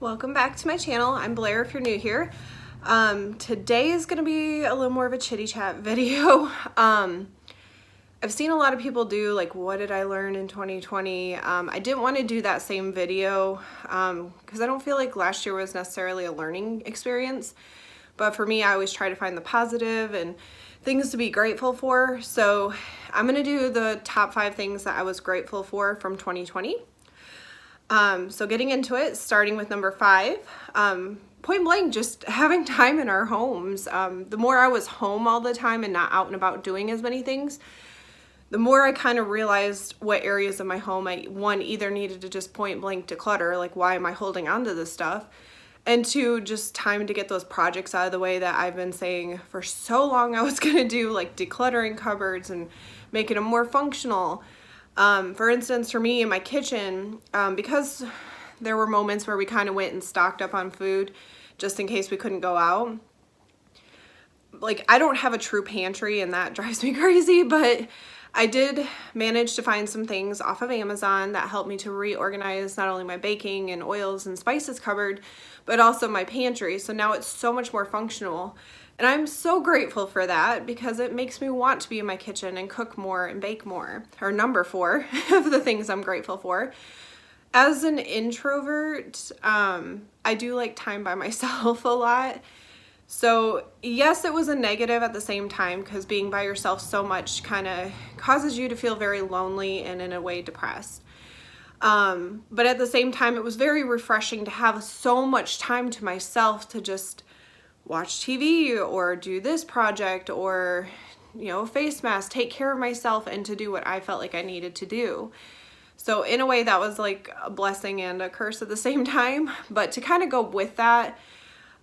Welcome back to my channel. I'm Blair if you're new here. Today is going to be a little more of a chitty chat video. I've seen a lot of people do like, what did I learn in 2020? I didn't want to do that same video because I don't feel like last year was necessarily a learning experience. But for me, I always try to find the positive and things to be grateful for. So I'm going to do the top 5 things that I was grateful for from 2020. So getting into it, starting with number 5, point blank, just having time in our homes. The more I was home all the time and not out and about doing as many things, the more I kind of realized what areas of my home I, one, either needed to just point blank declutter, like why am I holding on to this stuff? And 2, just time to get those projects out of the way that I've been saying for so long I was gonna do, like decluttering cupboards and making them more functional. For instance, for me in my kitchen, because there were moments where we kind of went and stocked up on food just in case we couldn't go out. Like, I don't have a true pantry and that drives me crazy, but I did manage to find some things off of Amazon that helped me to reorganize not only my baking and oils and spices cupboard, but also my pantry. So now it's so much more functional. And I'm so grateful for that because it makes me want to be in my kitchen and cook more and bake more. Or number 4 of the things I'm grateful for. As an introvert, I do like time by myself a lot. So yes, it was a negative at the same time because being by yourself so much kind of causes you to feel very lonely and in a way depressed. But at the same time, it was very refreshing to have so much time to myself to just watch TV or do this project or, you know, face mask, take care of myself and to do what I felt like I needed to do. So in a way that was like a blessing and a curse at the same time. But to kind of go with that,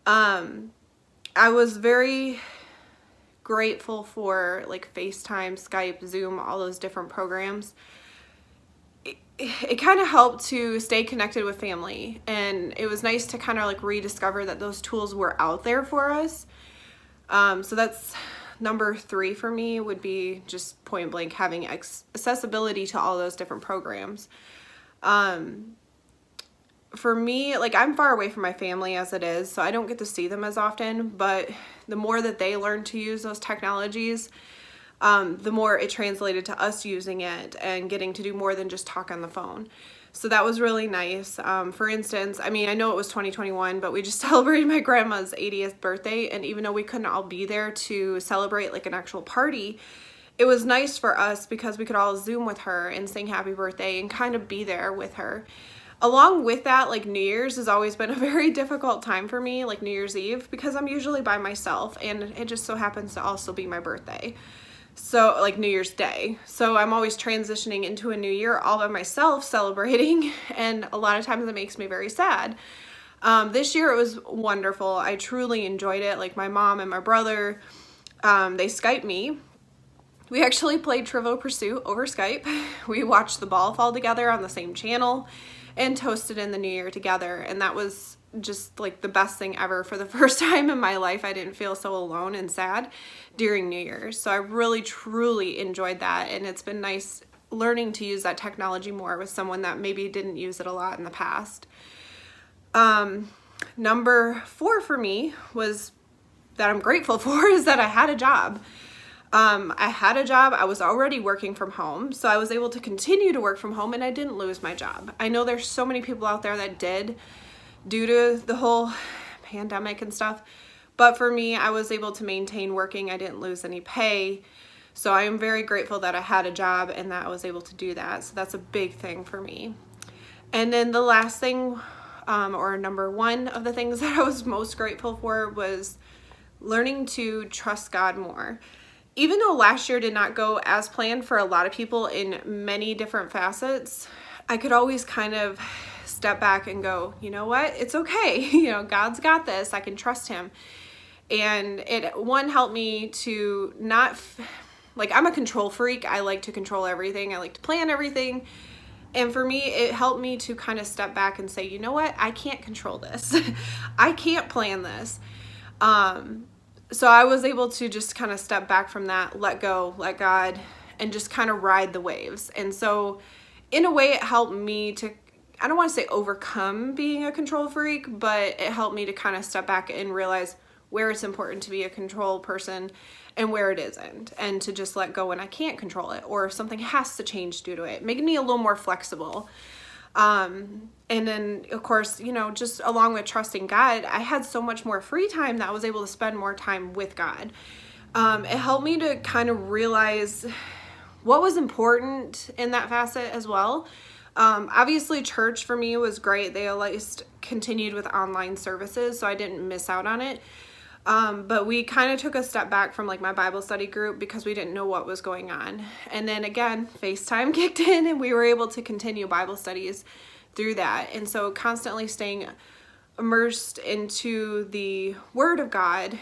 I was very grateful for like FaceTime, Skype, Zoom, all those different programs. It kind of helped to stay connected with family, and it was nice to kind of like rediscover that those tools were out there for us. So that's number 3 for me, would be just point blank having accessibility to all those different programs. For me, like, I'm far away from my family as it is, so I don't get to see them as often, but the more that they learn to use those technologies, the more it translated to us using it and getting to do more than just talk on the phone. So that was really nice. For instance, I mean, I know it was 2021, but we just celebrated my grandma's 80th birthday, and even though we couldn't all be there to celebrate like an actual party, it was nice for us because we could all Zoom with her and sing happy birthday and kind of be there with her. Along with that, like, New Year's has always been a very difficult time for me, like New Year's Eve, because I'm usually by myself and it just so happens to also be my birthday. So like New Year's Day. So I'm always transitioning into a new year all by myself celebrating, and a lot of times it makes me very sad. This year it was wonderful. I truly enjoyed it. Like, my mom and my brother, they Skyped me. We actually played Trivial Pursuit over Skype. We watched the ball fall together on the same channel and toasted in the new year together, and that was just like the best thing ever. For the first time in my life, I didn't feel so alone and sad during New Year's. So I really truly enjoyed that, and it's been nice learning to use that technology more with someone that maybe didn't use it a lot in the past. Number 4 for me was that I'm grateful for is that I had a job. I had a job. I was already working from home, so I was able to continue to work from home, and I didn't lose my job. I know there's so many people out there that did due to the whole pandemic and stuff, but for me, I was able to maintain working. I didn't lose any pay, so I am very grateful that I had a job and that I was able to do that. So that's a big thing for me. And then the last thing, or number 1 of the things that I was most grateful for, was learning to trust God more. Even though last year did not go as planned for a lot of people in many different facets, I could always kind of step back and go, you know what, it's okay. You know, God's got this. I can trust him. And it, one, helped me to not, like, I'm a control freak. I like to control everything. I like to plan everything. And for me, it helped me to kind of step back and say, you know what, I can't control this. I can't plan this. So I was able to just kind of step back from that, let go, let God, and just kind of ride the waves. And so in a way, it helped me to I don't want to say overcome being a control freak, but it helped me to kind of step back and realize where it's important to be a control person and where it isn't, and to just let go when I can't control it, or if something has to change due to it, making me a little more flexible. And then of course, you know, just along with trusting God, I had so much more free time that I was able to spend more time with God. It helped me to kind of realize what was important in that facet as well. Obviously church for me was great. They at least continued with online services, so I didn't miss out on it. But we kind of took a step back from like my Bible study group because we didn't know what was going on. And then again, FaceTime kicked in and we were able to continue Bible studies through that. And so constantly staying immersed into the Word of God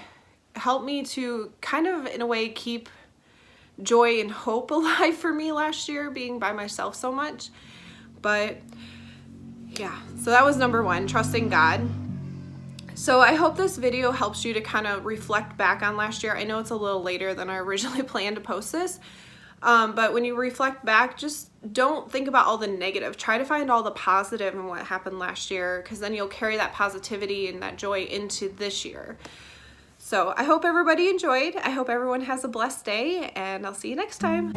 helped me to kind of, in a way, keep joy and hope alive for me last year, being by myself so much. But yeah, so that was number one, trusting God. So I hope this video helps you to kind of reflect back on last year. I know it's a little later than I originally planned to post this, but when you reflect back, just don't think about all the negative. Try to find all the positive in what happened last year, because then you'll carry that positivity and that joy into this year. So I hope everybody enjoyed. I hope everyone has a blessed day, and I'll see you next time.